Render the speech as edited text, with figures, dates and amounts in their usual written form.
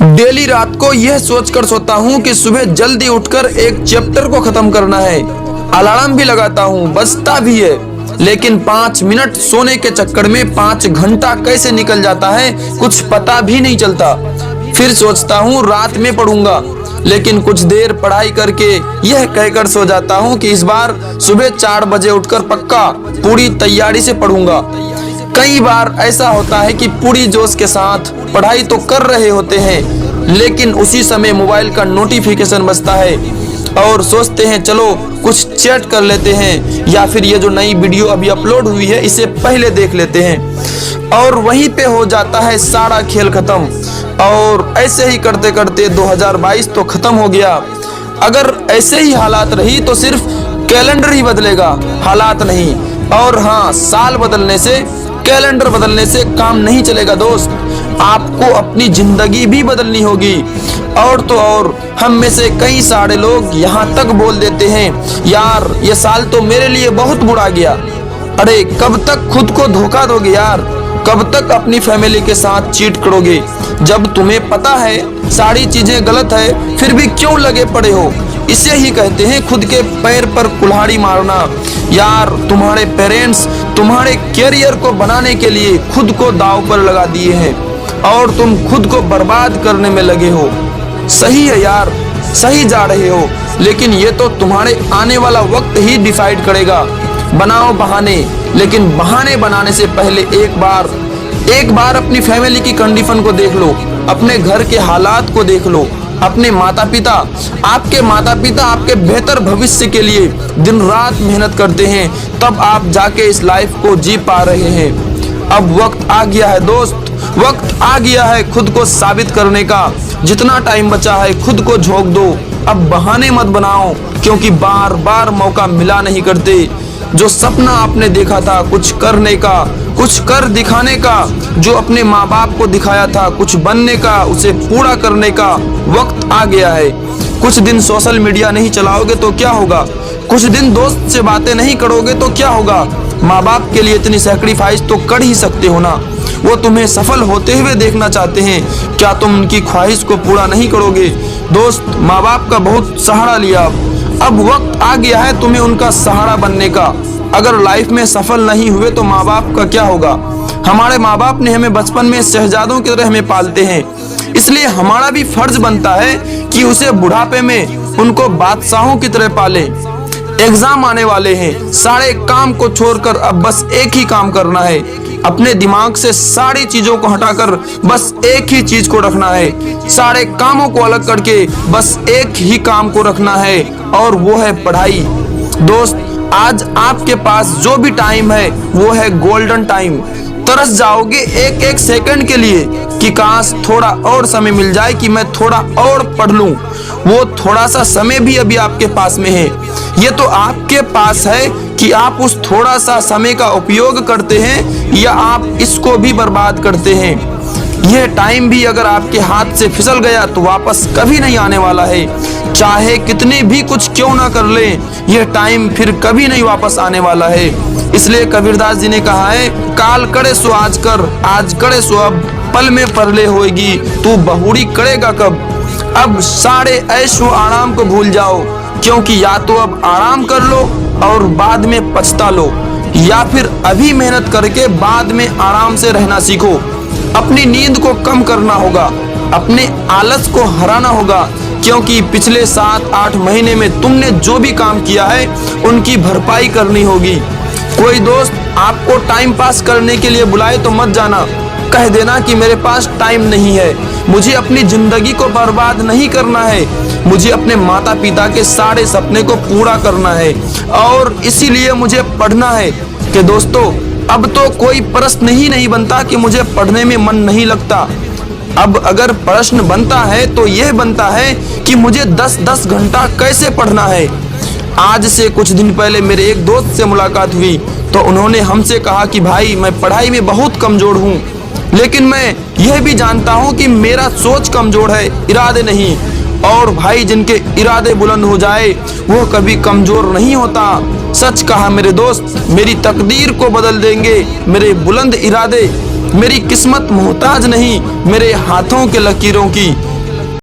Daily रात को यह सोचकर सोता हूँ कि सुबह जल्दी उठकर एक चैप्टर को खत्म करना है। अलार्म भी लगाता हूँ, बजता भी है, लेकिन 5 मिनट सोने के चक्कर में 5 घंटा कैसे निकल जाता है कुछ पता भी नहीं चलता। फिर सोचता हूँ रात में पढ़ूंगा, लेकिन कुछ देर पढ़ाई करके यह कहकर सो जाता हूँ कि इस बार सुबह 4 बजे उठकर पक्का पूरी तैयारी से पढ़ूंगा। कई बार ऐसा होता है कि पूरी जोश के साथ पढ़ाई तो कर रहे होते हैं, लेकिन उसी समय मोबाइल का नोटिफिकेशन बजता है और सोचते हैं चलो कुछ चैट कर लेते हैं, या फिर ये जो नई वीडियो अभी अपलोड हुई है इसे पहले देख लेते हैं, और वहीं पे हो जाता है सारा खेल खत्म। और ऐसे ही करते करते 2022 तो खत्म हो गया। अगर ऐसे ही हालात रही तो सिर्फ कैलेंडर ही बदलेगा, हालात नहीं। और हाँ, साल बदलने से, कैलेंडर बदलने से काम नहीं चलेगा दोस्त, आपको अपनी जिंदगी भी बदलनी होगी। और तो और हम में से कई सारे लोग यहाँ तक बोल देते हैं यार ये साल तो मेरे लिए बहुत बुरा गया। अरे कब तक खुद को धोखा दोगे यार, कब तक अपनी फैमिली के साथ चीट करोगे? जब तुम्हें पता है सारी चीजें गलत है फिर भी क्यों लगे पड़े हो? इसे ही कहते हैं खुद के पैर पर कुल्हाड़ी मारना। यार तुम्हारे पेरेंट्स तुम्हारे करियर को बनाने के लिए खुद को दांव पर लगा दिए हैं और तुम खुद को बर्बाद करने में लगे हो। सही है यार, सही जा रहे हो, लेकिन ये तो तुम्हारे आने वाला वक्त ही डिसाइड करेगा। बनाओ बहाने, लेकिन बहाने बनाने से पहले एक बार अपनी फैमिली की कंडीशन को देख लो, अपने घर के हालात को देख लो। अपने माता पिता आपके बेहतर भविष्य के लिए दिन रात मेहनत करते हैं, तब आप जाके इस लाइफ को जी पा रहे हैं। अब वक्त आ गया है दोस्त, वक्त आ गया है खुद को साबित करने का। जितना टाइम बचा है खुद को झोंक दो, अब बहाने मत बनाओ, क्योंकि बार बार मौका मिला नहीं करते। जो सपना आपने देखा था कुछ करने का, कुछ कर दिखाने का, जो अपने माँ बाप को दिखाया था कुछ बनने का, उसे पूरा करने का वक्त आ गया है। कुछ दिन सोशल मीडिया नहीं चलाओगे तो क्या होगा? कुछ दिन दोस्त से बातें नहीं करोगे तो क्या होगा? माँ बाप के लिए इतनी सैक्रिफाइस तो कर ही सकते हो ना। वो तुम्हें सफल होते हुए देखना चाहते हैं, क्या तुम उनकी ख्वाहिश को पूरा नहीं करोगे? दोस्त, माँ बाप का बहुत सहारा लिया, अब वक्त आ गया है तुम्हें उनका सहारा बनने का। अगर लाइफ में सफल नहीं हुए तो माँ बाप का क्या होगा? हमारे माँ बाप ने हमें बचपन में शहजादों की तरह हमें पालते हैं, इसलिए हमारा भी फर्ज बनता है कि उसे बुढ़ापे में उनको बादशाहों की तरह पालें। एग्जाम आने वाले हैं, सारे काम को छोड़कर अब बस एक ही काम करना है। अपने दिमाग से सारी चीजों को हटाकर बस एक ही चीज को रखना है। सारे कामों को अलग करके बस एक ही काम को रखना है, और वो है पढ़ाई। दोस्त, आज आपके पास जो भी टाइम है वो है गोल्डन टाइम। तरस जाओगे एक एक सेकंड के लिए कि काश थोड़ा और समय मिल जाए कि मैं थोड़ा और पढ़ लूं। वो थोड़ा सा समय भी अभी आपके पास में है। ये तो आपके पास है कि आप उस थोड़ा सा समय का उपयोग करते हैं या आप इसको भी बर्बाद करते हैं। यह टाइम भी अगर आपके हाथ से फिसल गया तो वापस कभी नहीं आने वाला है। चाहे कितने भी कुछ क्यों ना कर लें, यह टाइम फिर कभी नहीं वापस आने वाला है। इसलिए कबीरदास जी ने कहा है, काल करे सो आज कर, आज करे सो अब, पल में परले होएगी, तू बहुरी करेगा कब। अब सारे ऐशो आराम को भूल जाओ, क्योंकि या तो अब आराम कर लो और बाद में पछता लो, या फिर अभी मेहनत करके बाद में आराम से रहना सीखो। अपनी नींद को कम करना होगा, अपने आलस को हराना होगा, क्योंकि पिछले 7-8 महीने में तुमने जो भी काम किया है उनकी भरपाई करनी होगी। कोई दोस्त आपको टाइम पास करने के लिए बुलाए तो मत जाना, कह देना कि मेरे पास टाइम नहीं है, मुझे अपनी जिंदगी को बर्बाद नहीं करना है, मुझे अपने माता पिता के सारे सपने को पूरा करना है और इसीलिए मुझे पढ़ना है। कि दोस्तों, अब तो कोई प्रश्न ही नहीं बनता कि मुझे पढ़ने में मन नहीं लगता। अब अगर प्रश्न बनता है तो यह बनता है कि मुझे 10-10 घंटा कैसे पढ़ना है। आज से कुछ दिन पहले मेरे एक दोस्त से मुलाकात हुई तो उन्होंने हमसे कहा कि भाई मैं पढ़ाई में बहुत कमजोर हूँ, लेकिन मैं यह भी जानता हूँ कि मेरा सोच कमजोर है, इरादे नहीं। और भाई जिनके इरादे बुलंद हो जाए वो कभी कमजोर नहीं होता। सच कहा मेरे दोस्त, मेरी तकदीर को बदल देंगे मेरे बुलंद इरादे। मेरी किस्मत मोहताज नहीं मेरे हाथों के लकीरों की।